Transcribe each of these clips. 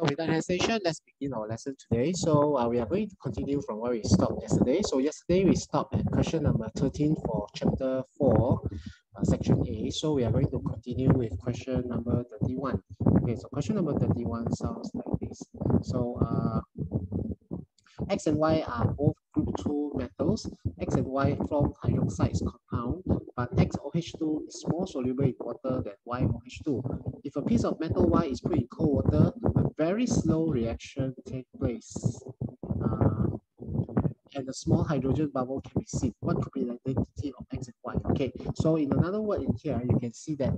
So without hesitation, let's begin our lesson today. So we are going to continue from where we stopped yesterday. So yesterday we stopped at question number 13 for chapter 4, section A. So we are going to continue with question number 31. Okay, so question number 31 sounds like this. So X and Y are both group 2 metals. X and Y form hydroxides compound, but XOH2 is more soluble in water than YOH2. If a piece of metal Y is put in cold water, a very slow reaction takes place. And a small hydrogen bubble can be seen. What could be the identity of X and Y? Okay, so in another word in here, you can see that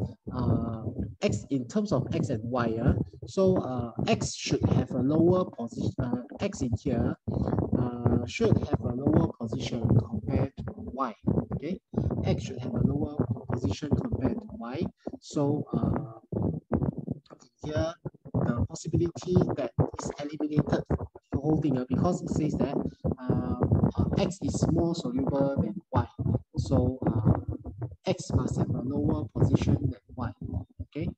X in terms of X and Y, X should have a lower position. X in here should have a lower position compared to Y. Okay, X should have a lower position compared to Y. So here the possibility that is eliminated from the whole thing because it says that X is more soluble than Y. So X must have a lower position than Y. Okay,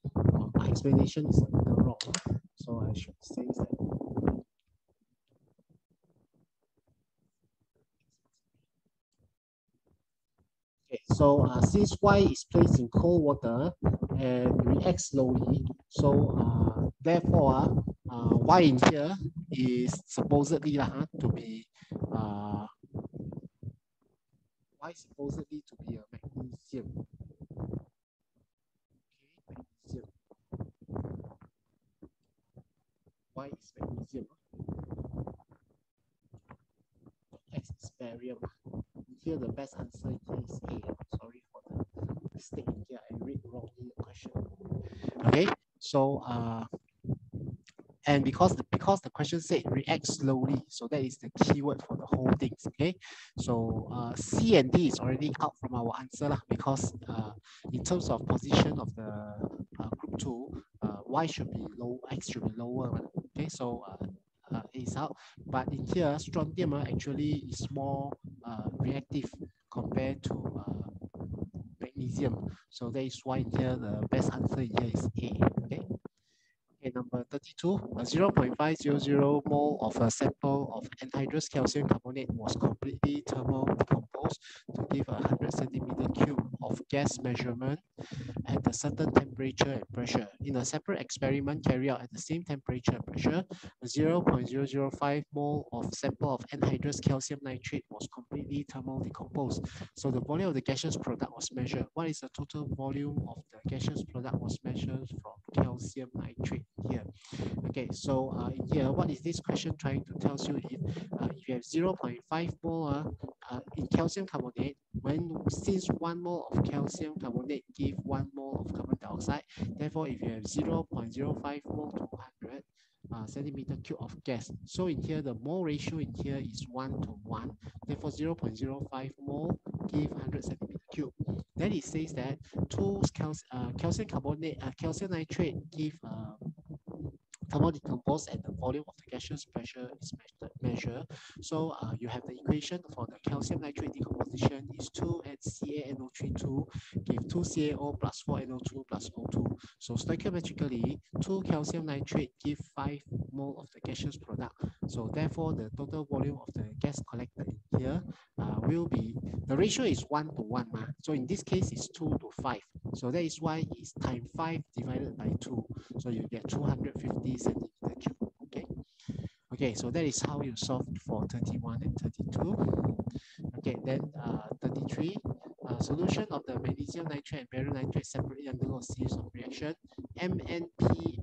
my explanation is a little wrong. So I should say that. Okay, so since Y is placed in cold water and reacts slowly, so therefore Y in here is supposedly to be Y supposedly to be a magnesium. Okay, magnesium. Y is magnesium. X is barium. Here the best answer here is A. Sorry for the mistake here. I read wrongly the question. Okay, so and because the question said react slowly, so that is the keyword for the whole thing. Okay, so C and D is already out from our answer because in terms of position of the group 2, Y should be low, X should be lower. Okay, so is out, but in here strontium actually is more reactive compared to magnesium. So that is why in here the best answer here is A. Okay. Okay, number 32, a 0.500 mole of a sample of anhydrous calcium carbonate was completely thermal decomposed to give 100 centimeter cube of gas measurement at a certain temperature and pressure. In a separate experiment carried out at the same temperature and pressure, a 0.005 mole of sample of anhydrous calcium nitrate was completely thermal decomposed. So the volume of the gaseous product was measured. What is the total volume of the gaseous product was measured from calcium nitrate here? Okay, so in here, what is this question trying to tell you? If you have 0.5 mole in calcium carbonate, since 1 mole of calcium carbonate give 1 mole of carbon dioxide, therefore if you have 0.05 mole to 100 centimeter cube of gas, so in here the mole ratio in here is 1 to 1, therefore 0.05 mole give 100 centimeter cube. Then it says that calcium carbonate, calcium nitrate give thermal decompose and the volume of the gaseous pressure is measured. So you have the equation for the calcium nitrate decomposition is 2HCaNO32 give 2CaO plus 4NO2 plus O2. So stoichiometrically, 2 calcium nitrate give 5 mole of the gaseous product. So therefore, the total volume of the gas collected in here will be, the ratio is 1 to 1. So in this case, it's 2 to 5. So that is why it's times 5 divided by 2. So you get 250 centimeter cube. Okay. Okay, so that is how you solve for 31 and 32. Okay, then 33. Solution of the magnesium nitrate and barium nitrate separately undergo a series of reaction. MNP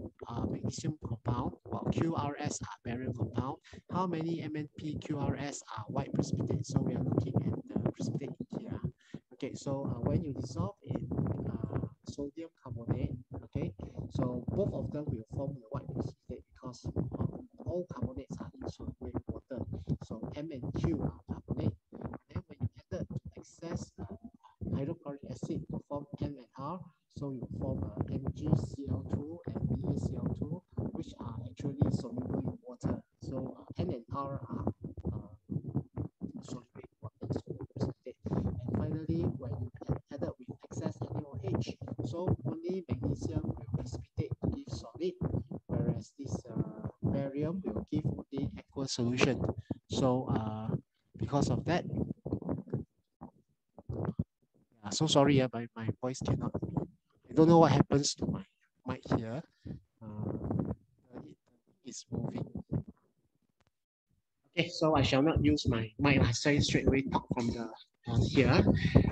magnesium compound, while QRS are barium compound. How many MNP QRS are white precipitate? So we are looking at the precipitate here. Okay, so when you dissolve in sodium carbonate, okay, so both of them will form the white precipitate because all carbonates are insoluble in water. So M and Q are carbonate. And then when you added excess hydrochloric acid to form M and R, so you form MgCl2 and BaCl2, which are actually soluble in water. So N and R are soluble in water, so precipitate. And finally, when you add up with excess NaOH, so only magnesium will precipitate to give solid, whereas this barium will give the aqueous solution. So because of that, so sorry, my voice cannot. I don't know what happens to my mic here. It's moving. Okay, so I shall not use my mic. I say straight away talk from the here.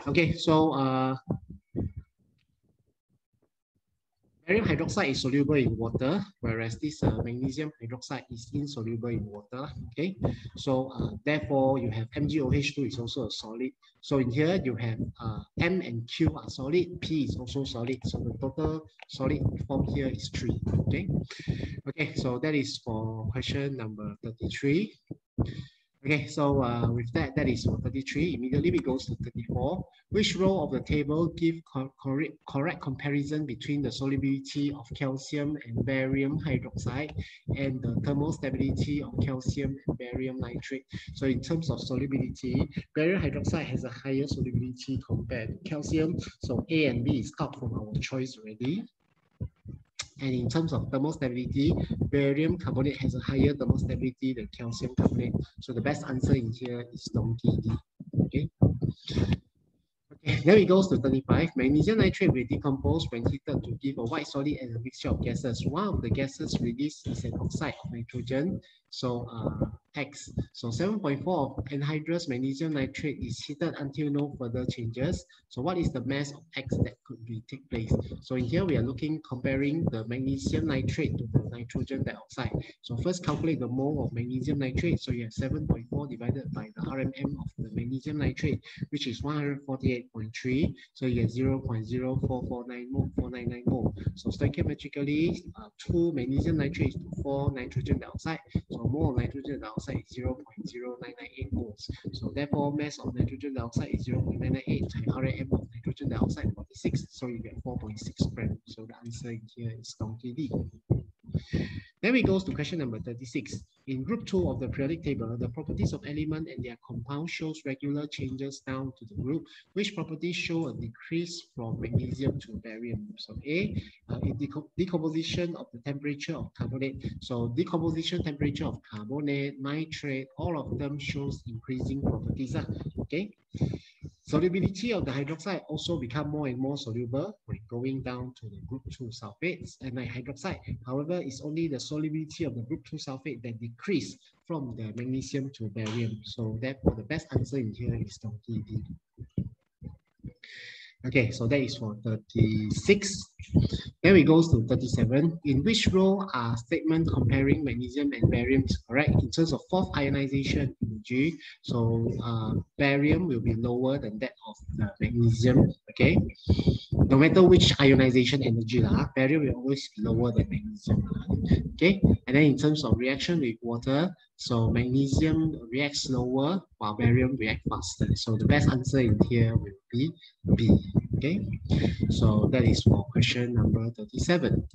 Okay, so barium hydroxide is soluble in water, whereas this magnesium hydroxide is insoluble in water. Okay, so therefore you have MgOH2 is also a solid. So in here you have M and Q are solid, P is also solid. So the total solid form here is 3. Okay, okay. So that is for question number 33. Okay, so with that, that is for 33. Immediately we go to 34. Which row of the table give correct comparison between the solubility of calcium and barium hydroxide and the thermal stability of calcium and barium nitrate? So in terms of solubility, barium hydroxide has a higher solubility compared to calcium. So A and B is out from our choice already. And in terms of thermal stability, barium carbonate has a higher thermal stability than calcium carbonate. So the best answer in here is donkey D. Okay. Okay, then it goes to 35. Magnesium nitrate will decompose when heated to give a white solid and a mixture of gases. One of the gases released is an oxide of nitrogen. So X. So 7.4 of anhydrous magnesium nitrate is heated until no further changes. So what is the mass of X that could be take place? So in here we are comparing the magnesium nitrate to the nitrogen dioxide. So first calculate the mole of magnesium nitrate. So you have 7.4 divided by the RMM of the magnesium nitrate, which is 148.3. So you get 0.0449 mole, 499 mole. So stoichiometrically, 2 magnesium nitrate to 4 nitrogen dioxide. So mole of nitrogen dioxide is 0.0998 moles. So therefore, mass of nitrogen dioxide is 0.998 times RAM of nitrogen dioxide 46. So you get 4.6 grams. So the answer here is donkey D. Then we go to question number 36. In group 2 of the periodic table, the properties of element and their compound shows regular changes down to the group. Which properties show a decrease from magnesium to barium? So A, in decomposition of the temperature of carbonate. So decomposition temperature of carbonate, nitrate, all of them shows increasing properties. Okay. Solubility of the hydroxide also become more and more soluble when going down to the group 2 sulfates and the hydroxide. However, it's only the solubility of the group 2 sulfate that decrease from the magnesium to barium. So therefore, the best answer in here is donkey D. Okay, so that is for 36. Then we go to 37. In which row are statements comparing magnesium and barium is correct in terms of fourth ionization energy? So barium will be lower than that of the magnesium. Okay, no matter which ionization energy, barium will always be lower than magnesium. Okay, and then in terms of reaction with water, so magnesium reacts slower while barium reacts faster. So the best answer in here will be B. Okay, so that is for question number 37.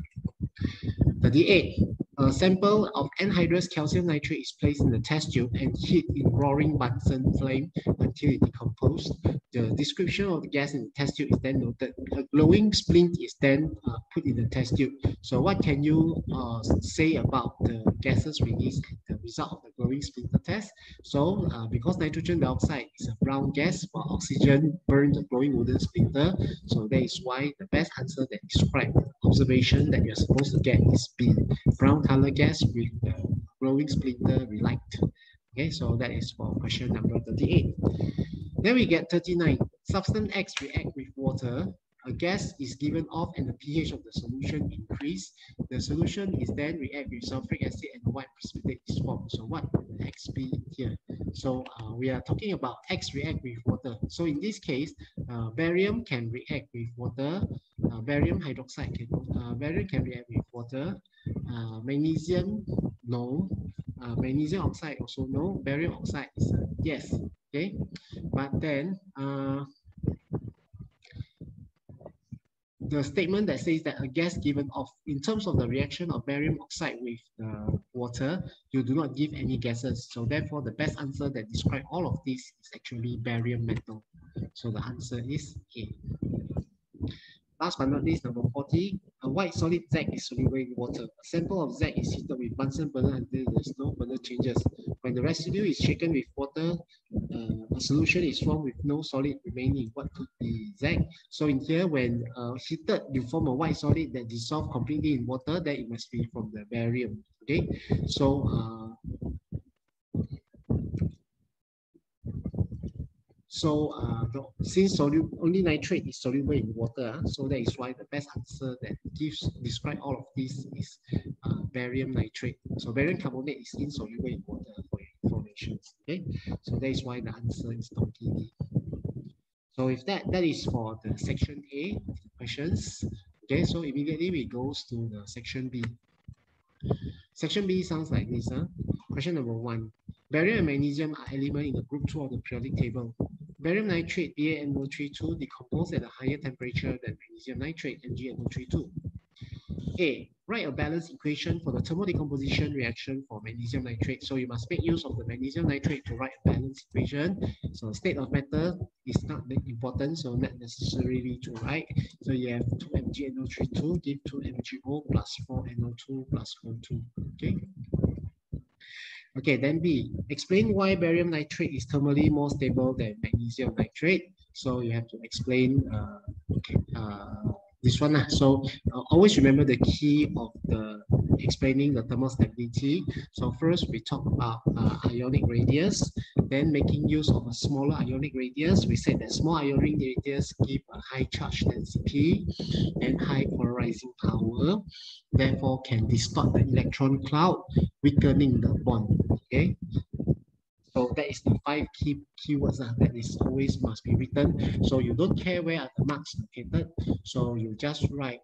38. A sample of anhydrous calcium nitrate is placed in the test tube and heat in roaring Bunsen flame until it decomposes. The description of the gas in the test tube is then noted. A glowing splint is then put in the test tube. So what can you say about the gases released and the result of the glowing splinter test? So because nitrogen dioxide is a brown gas, while oxygen burns a glowing wooden splinter, so that is why the best answer that describes the observation that you're supposed to get is B. Brown color gas with the glowing splinter relight. Okay, so that is for question number 38. Then we get 39. Substance X react with water. A gas is given off and the pH of the solution increase. The solution is then react with sulfuric acid and a white precipitate is formed. So what would X be here? So we are talking about X react with water. So in this case, barium can react with water. Barium hydroxide barium can react with water. Magnesium, no. Magnesium oxide also no. Barium oxide is a yes. Okay, but then the statement that says that a gas given off, in terms of the reaction of barium oxide with water, you do not give any gases. So therefore, the best answer that describes all of this is actually barium metal. So the answer is A. Last but not least, number 40, a white solid Z is soluble in water. A sample of Z is heated with Bunsen burner until there's no further changes. When the residue is shaken with water, a solution is formed with no solid remaining. What could be Z? So in here, when heated, you form a white solid that dissolves completely in water, then it must be from the barium. Okay, so since only nitrate is soluble in water, so that is why the best answer that describe all of this is barium nitrate. So barium carbonate is insoluble in water for your information. Okay, so that is why the answer is donkey D. So if that is for the section A of the questions. Okay, so immediately we goes to the section B. Section B sounds like this. Question number 1. Barium and magnesium are elements in the group 2 of the periodic table. Barium nitrate BaNO32 decomposes at a higher temperature than magnesium nitrate MgNO32. A. Write a balanced equation for the thermodecomposition reaction for magnesium nitrate. So you must make use of the magnesium nitrate to write a balanced equation. So state of matter is not important, so not necessarily to write. So you have 2 MgNO32 give 2 MgO plus 4 NO2 plus O2. Okay. Okay, then B. Explain why barium nitrate is thermally more stable than magnesium nitrate. So you have to explain this one. So always remember the key of the explaining the thermal stability. So first we talk about ionic radius, then making use of a smaller ionic radius. We said that small ionic radius give a high charge density and high polarizing power, therefore can distort the electron cloud, weakening the bond. Okay. So that is the 5 keywords that is always must be written. So you don't care where are the marks located. So you just write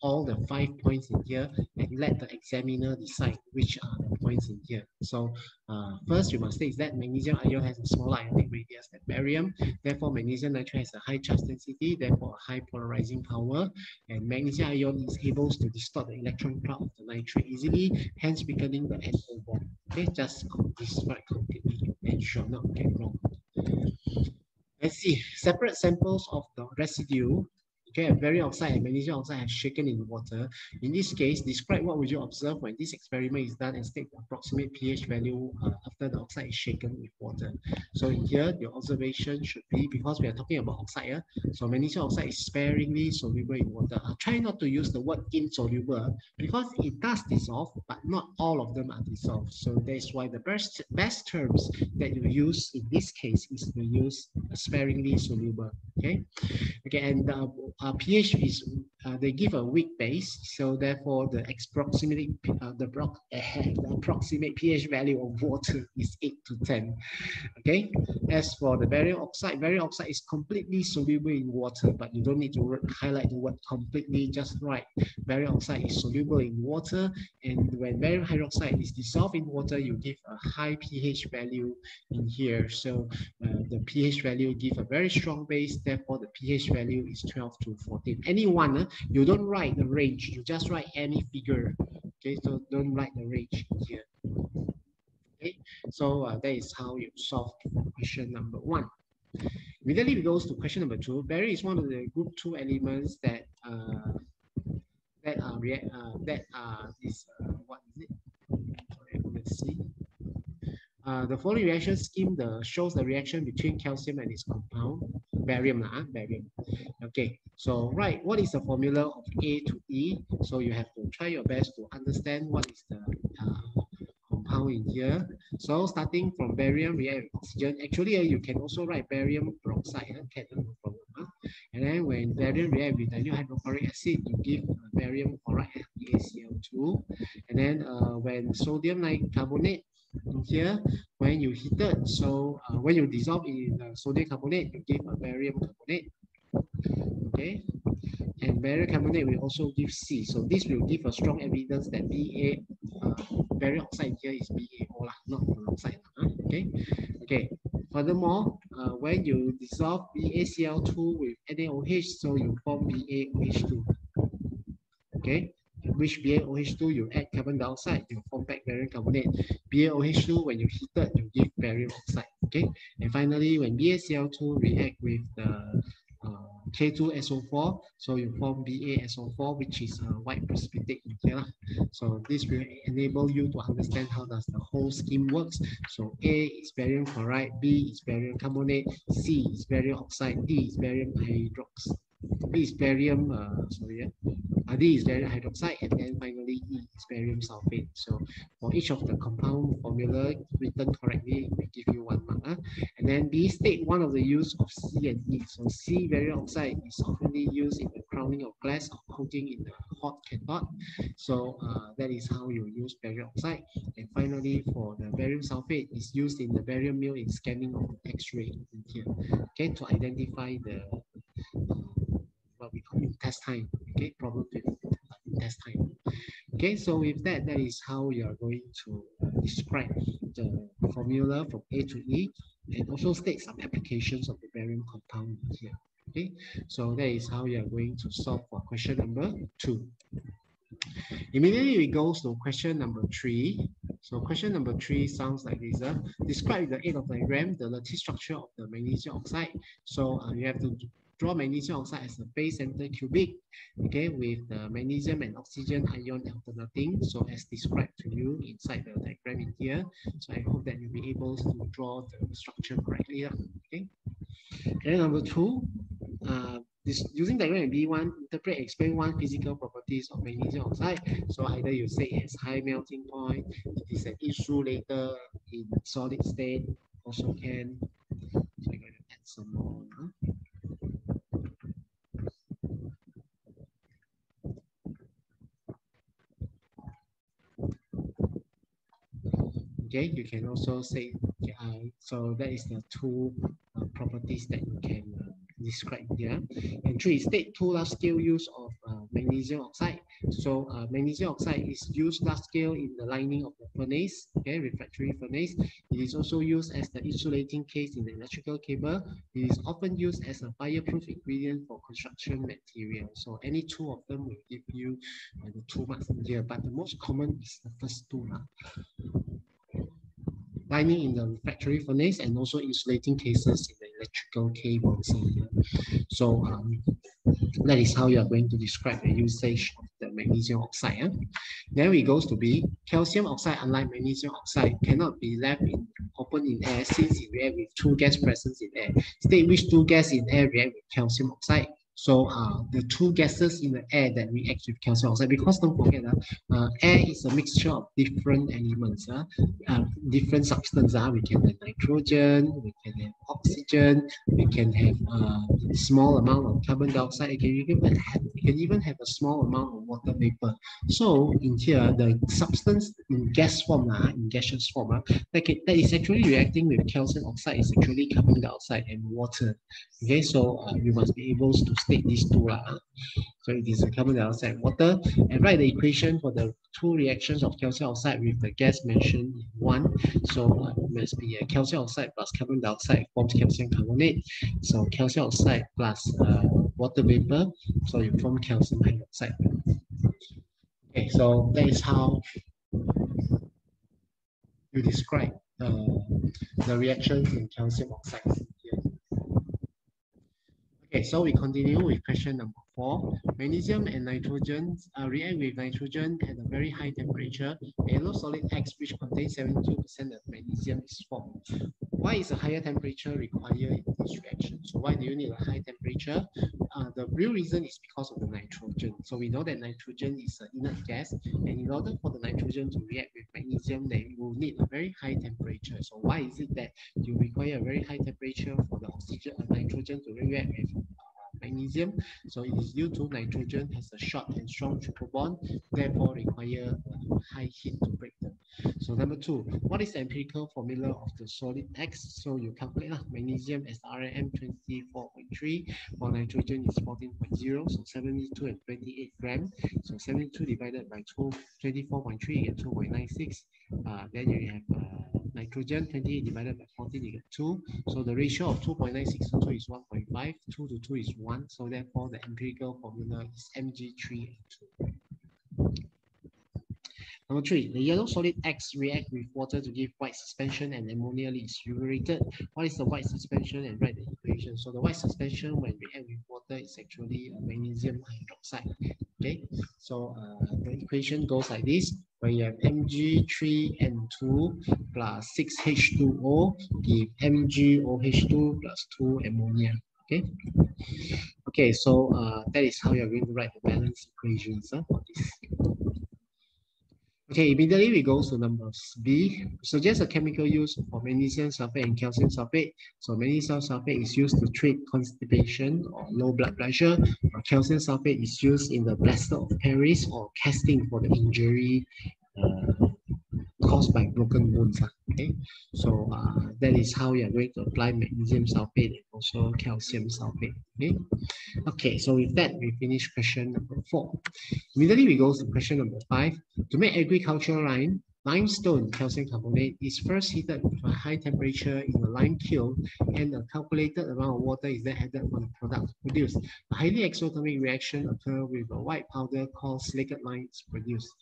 all the 5 points in here and let the examiner decide which are the points in here. So first you must state that magnesium ion has a smaller ionic radius than barium. Therefore, magnesium nitrate has a high charge density, therefore a high polarizing power. And magnesium ion is able to distort the electron cloud of the nitrate easily, hence weakening the NO bond. Okay, just this right completely and should not get wrong. Let's see, separate samples of the residue. Okay, barium oxide and magnesium oxide are shaken in water. In this case, describe what would you observe when this experiment is done and state the approximate pH value after the oxide is shaken with water. So in here, your observation should be, because we are talking about oxide, so magnesium oxide is sparingly soluble in water. Try not to use the word insoluble because it does dissolve, but not all of them are dissolved. So that's why the best terms that you use in this case is to use sparingly soluble. Okay. Okay, and pH is they give a weak base, so therefore the approximate pH value of water is 8 to 10. Okay, as for the barium oxide is completely soluble in water, but you don't need to highlight the word completely, just write barium oxide is soluble in water, and when barium hydroxide is dissolved in water, you give a high pH value in here. So the pH value give a very strong base, therefore the pH value is 12 to 14. Any one, you don't write the range, you just write any figure. Okay, so don't write the range here. Okay, so that is how you solve question number 1. Immediately we goes to question number 2. Barium is one of the group 2 elements that what is it? Sorry, let's see. The following reaction scheme shows the reaction between calcium and its compound, barium. Okay, so right, what is the formula of A to E? So you have to try your best to understand what is the compound in here. So starting from barium react with oxygen. Actually, you can also write barium peroxide. No problem. And then when barium react with dilute hydrochloric acid, you give barium chloride BaCl2. And then when sodium carbonate in here, when you heat it, so when you dissolve in sodium carbonate, you give a barium carbonate. Okay, and barium carbonate will also give C. So this will give a strong evidence that barium oxide here is BaO, not peroxide. Okay, okay. Furthermore, when you dissolve BaCl2 with NaOH, so you form BaOH2. Okay, which BaOH2 you add carbon dioxide, you form back barium carbonate. BaOH2, when you heat it, you give barium oxide. Okay, and finally, when BaCl2 react with the K2SO4, so you form BaSO4, which is a white precipitate here. So this will enable you to understand how does the whole scheme works. So A is barium chloride, B is barium carbonate, C is barium oxide, D is barium hydroxide. B is barium, D is barium hydroxide, and then finally E is barium sulfate. So for each of the compound formula written correctly, we give you 1 mark. And then B, state one of the use of C and E. So C, barium oxide, is often used in the crowning of glass or coating in the hot cathode. So that is how you use barium oxide. And finally, for the barium sulfate, is used in the barium mill in scanning of X-ray here, okay, to identify the what we call intestine, okay, problem with intestine. Okay, so with that, that is how you are going to describe the formula from A to E, and also state some applications of the barium compound here. Okay, so that is how you are going to solve for question number 2. Immediately we go to question number 3. So question number 3 sounds like this. Describe the 8th diagram, the lattice structure of the magnesium oxide. So you have to draw magnesium oxide as a base center cubic, okay, with the magnesium and oxygen ion alternating, so as described to you inside the diagram in here. So I hope that you'll be able to draw the structure correctly. Okay. Okay, number 2, using diagram B1, interpret, explain one physical properties of magnesium oxide. So either you say it has high melting point, it is an insulator in solid state, also can. So I'm going to add some more. Okay, you can also say, so that is the 2 properties that you can describe here. And 3, state 2 large-scale use of magnesium oxide. So magnesium oxide is used large-scale in the lining of the furnace, okay, refractory furnace. It is also used as the insulating case in the electrical cable. It is often used as a fireproof ingredient for construction material. So any 2 of them will give you the 2 marks in here, but the most common is the first 2. Lining in the refractory furnace and also insulating cases in the electrical cables. So that is how you are going to describe the usage of the magnesium oxide. Then we go to B. Calcium oxide, unlike magnesium oxide, cannot be left open in air since it reacts with 2 gas presence in air. State which 2 gas in air react with calcium oxide. So the 2 gases in the air that react with calcium oxide, because don't forget air is a mixture of different elements, different substances. We can have nitrogen, we can have oxygen, we can have a small amount of carbon dioxide, you can even have a small amount of water vapor. So in here, the substance in gas form, in gaseous form, that is actually reacting with calcium oxide is actually carbon dioxide and water. Okay, so you must be able to state these 2. So it is a carbon dioxide and water, and write the equation for the 2 reactions of calcium oxide with the gas mentioned in 1. So it must be a calcium oxide plus carbon dioxide forms calcium carbonate. So calcium oxide plus water vapor, so you form calcium hydroxide. Okay, so that is how you describe the reactions in calcium oxide. Okay, so we continue with question number 4. Magnesium and nitrogen react with nitrogen at a very high temperature. A yellow solid X which contains 72% of magnesium is formed. Why is a higher temperature required in this reaction? So why do you need a high temperature? The real reason is because of the nitrogen. So we know that nitrogen is an inert gas, and in order for the nitrogen to react with magnesium, then you will need a very high temperature. So why is it that you require a very high temperature for the nitrogen to react with magnesium? So it is due to nitrogen has a short and strong triple bond, therefore require high heat to break them. So number 2, what is the empirical formula of the solid X? So you calculate magnesium as Rm 24.3, while nitrogen is 14.0, so 72 and 28 grams. So 72 divided by 24.3, you get 2.96. Then you have nitrogen, 28 divided by 14, you get 2. So the ratio of 2.96 to 2 is 1.5, 2 to 2 is 1. So therefore the empirical formula is Mg3 and 2. Number 3, the yellow solid X react with water to give white suspension and ammonia is evaporated. What is the white suspension, and write the equation? So the white suspension when react with water water is actually magnesium hydroxide. Okay, so the equation goes like this: where you have Mg3N2 plus 6H2O give MgOH2 plus 2 ammonia. Okay. Okay, so that is how you're going to write the balance equations for this. Okay, immediately we go to number B. Suggest a chemical use for magnesium sulfate and calcium sulfate. So magnesium sulfate is used to treat constipation or low blood pressure. Calcium sulfate is used in the plaster of Paris or casting for the injury caused by broken bones. Okay, so that is how you are going to apply magnesium sulfate and also calcium sulfate. Okay, okay. So with that, we finish question number 4. Immediately we go to question number 5. To make agricultural lime, limestone calcium carbonate is first heated to a high temperature in a lime kiln, and a calculated amount of water is then added for the product produced. A highly exothermic reaction occurs with a white powder called silicate lime is produced.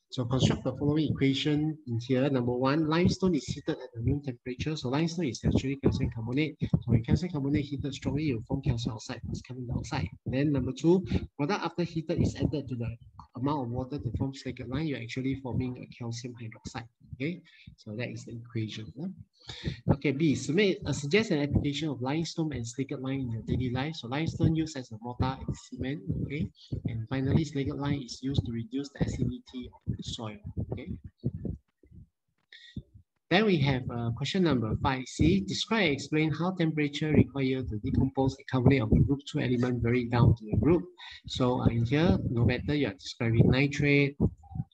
So construct the following equation in here. Number 1, limestone is heated at the room temperature. So limestone is actually calcium carbonate. So when calcium carbonate heated strongly, it will form calcium oxide plus carbon dioxide. Then number 2, product after heated is added to the amount of water to form silicate lime. You're actually forming a calcium hydroxide. Okay, so that is the equation. Okay, B, suggest an application of limestone and silicate lime in your daily life. So limestone used as a mortar and cement. Okay, and finally silicate lime is used to reduce the acidity of the soil. Okay. Then we have question number 5C. Describe and explain how temperature required to decompose a carbonate of the group 2 element vary down to the group. So in here, no matter you are describing nitrate,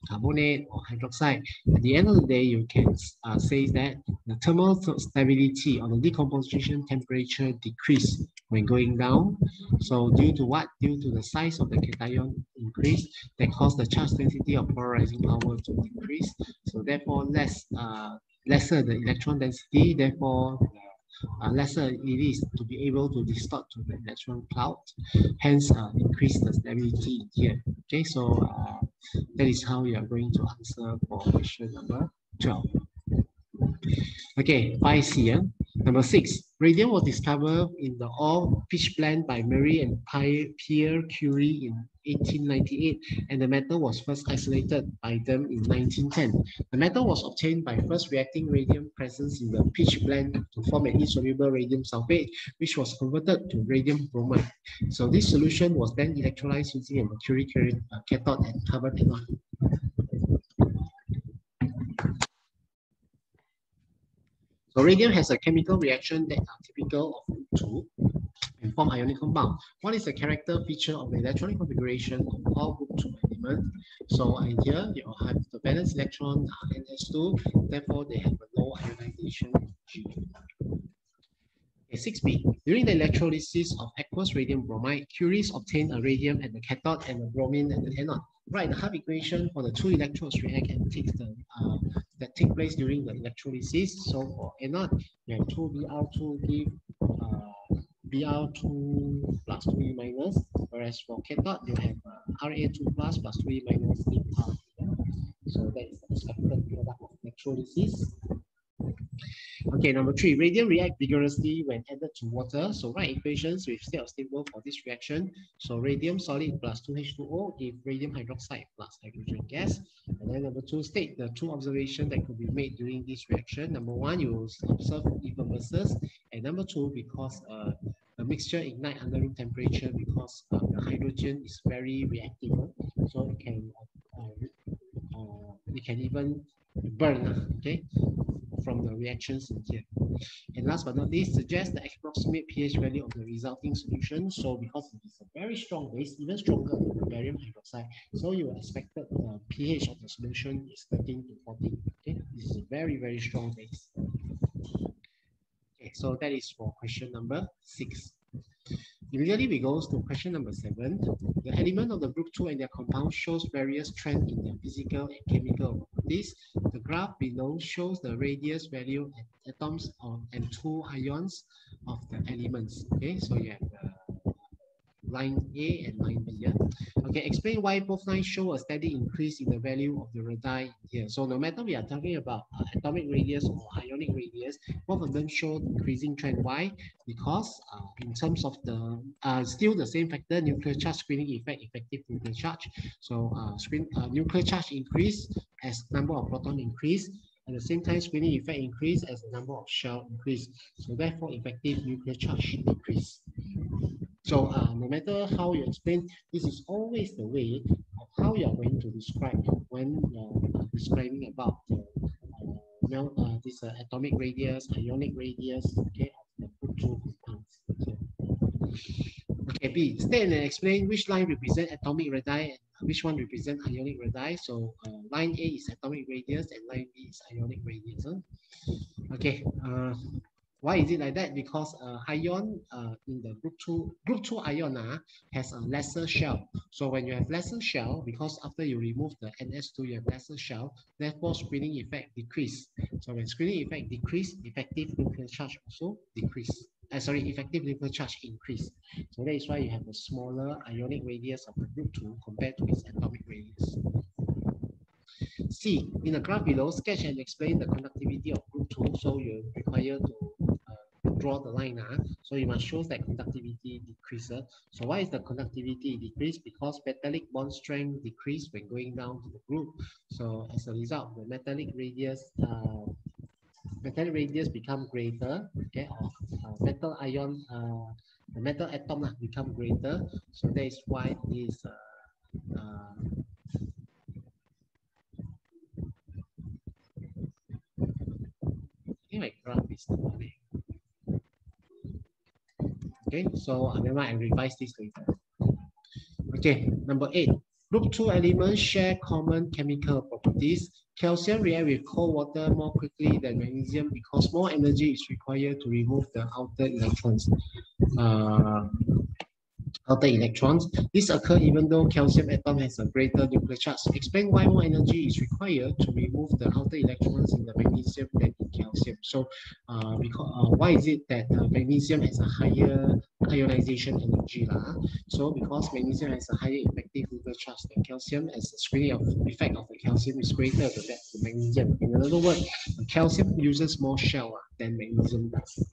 carbonate, or hydroxide, at the end of the day, you can say that the thermal stability or the decomposition temperature decrease when going down. So due to what? Due to the size of the cation increase, that cause the charge density of polarizing power to decrease. So therefore, lesser the electron density, therefore lesser it is to be able to distort to the electron cloud, hence increase the stability here. Okay, so that is how you are going to answer for question number 12. Okay, 5C. Number 6, radium was discovered in the ore pitch blend by Marie and Pierre Curie in 1898, and the metal was first isolated by them in 1910. The metal was obtained by first reacting radium presence in the pitch blend to form an insoluble radium sulfate, which was converted to radium bromide. So this solution was then electrolyzed using a mercury cathode and carbon anode. So radium has a chemical reaction that are typical of group 2 and form ionic compound. What is the character feature of the electronic configuration of all group 2 elements? So in here, you have the valence electron NS2, therefore they have a low ionization G. Okay, 6B. During the electrolysis of aqueous radium bromide, Curie obtained a radium at the cathode and a bromine at the anode. Write the half equation for the 2 electrodes react and that take place during the electrolysis. So for anode, you have 2Br2 give Br2 plus 2E minus, whereas for cathode, you have Ra2 plus 2E minus R. So that is the expected product of electrolysis. Okay, number 3, radium react vigorously when added to water. So write equations with state of stable for this reaction. So radium solid plus 2H2O give radium hydroxide plus hydrogen gas. And then number 2, state the 2 observations that could be made during this reaction. Number 1, you will observe effervescence. And number 2, because the mixture ignite under room temperature because the hydrogen is very reactive. So it can even burn, okay, from the reactions in here. And last but not least, suggest the approximate pH value of the resulting solution. So because it is a very strong base, even stronger than the barium hydroxide, so you expect that the pH of the solution is 13 to 14. Okay, this is a very, very strong base. Okay, so that is for question number 6. Immediately we go to question number 7. The element of the group 2 and their compound shows various trends in their physical and chemical properties. The graph below shows the radius value at atoms and 2 ions of the elements. Okay, so you have the line A and line B. Yeah? Okay, explain why both lines show a steady increase in the value of the radii here. So no matter we are talking about atomic radius or ionic radius, both of them show increasing trend. Why? Because in terms of the still the same factor, nuclear charge screening effect, effective nuclear charge. So nuclear charge increase as number of proton increase. At the same time, screening effect increase as the number of shell increase. So therefore, effective nuclear charge decrease. So no matter how you explain, this is always the way of how you are going to describe when you're describing about this atomic radius, ionic radius, okay, of the two compounds. Okay, B, state and explain which line represent atomic radii and which one represent ionic radii. So line A is atomic radius and line B is ionic radius. Huh? Okay, why is it like that? Because ion in the group 2 ion has a lesser shell. So when you have lesser shell, because after you remove the NS2, you have lesser shell, therefore screening effect decrease. So when screening effect decrease, effective nuclear charge also decrease. Effective nuclear charge increase. So that is why you have a smaller ionic radius of the group 2 compared to its atomic radius. C, in the graph below, sketch and explain the conductivity of group 2. So you require to draw the line. So you must show that conductivity decreases. So why is the conductivity decrease? Because metallic bond strength decrease when going down to the group. So as a result, the metallic radius become greater. Okay, or metal ion, the metal atom become greater. So that is why this my graph is not running. Okay, so never mind, I revise this later. Okay, number 8. Group 2 elements share common chemical properties. Calcium reacts with cold water more quickly than magnesium because more energy is required to remove the outer electrons. This occurs even though calcium atom has a greater nuclear charge. Explain why more energy is required to remove the outer electrons in the magnesium than in calcium. So, why is it that magnesium has a higher ionization energy? So, because magnesium has a higher effective nuclear charge than calcium, as the screening effect of the calcium is greater than that of magnesium. In other words, calcium uses more shell than magnesium does.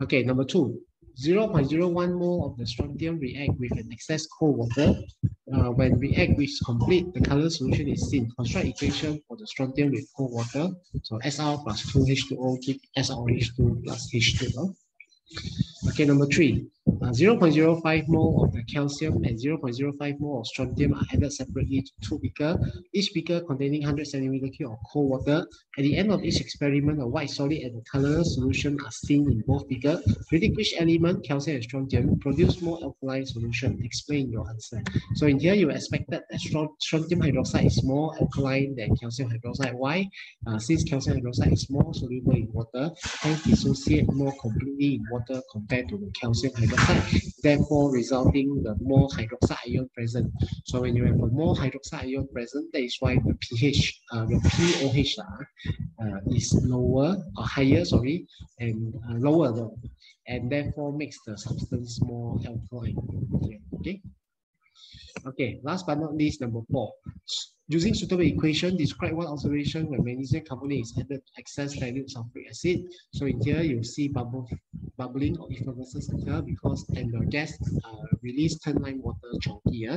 Okay, number 2. 0.01 mole of the strontium react with an excess cold water. When react with complete, the color solution is seen. Construct equation for the strontium with cold water. So Sr plus 2H2O give SrH2 plus H2O. Okay, number 3. 0.05 mole of the calcium and 0.05 mole of strontium are added separately to 2 beakers, each beaker containing 100 centimeter cube of cold water. At the end of each experiment, a white solid and a color solution are seen in both beakers. Predict which element, calcium and strontium, produce more alkaline solution. Explain your answer. So in here, you expected that strontium hydroxide is more alkaline than calcium hydroxide. Why? Since calcium hydroxide is more soluble in water, hence dissociate more completely in water compared to the calcium hydroxide, therefore resulting the more hydroxide ion present. So when you have a more hydroxide ion present, that is why the pH, the pOH is lower or higher, sorry, and lower though, and therefore makes the substance more alkaline. Okay, last but not least, number 4. Using suitable equation, describe one observation when magnesium carbonate is added to excess dilute sulfuric acid. So in here, you see bubbling or effervescence occur because and the gas release turn lime water chalky.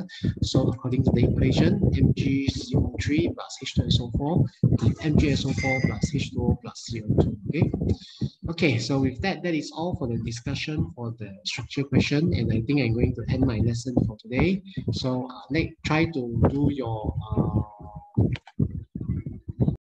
So according to the equation, MgCO3 plus H2SO4 give MgSO4 plus H2O plus CO2. Okay, so with that, that is all for the discussion for the structure question, and I think I'm going to end my lesson for today. So try to do your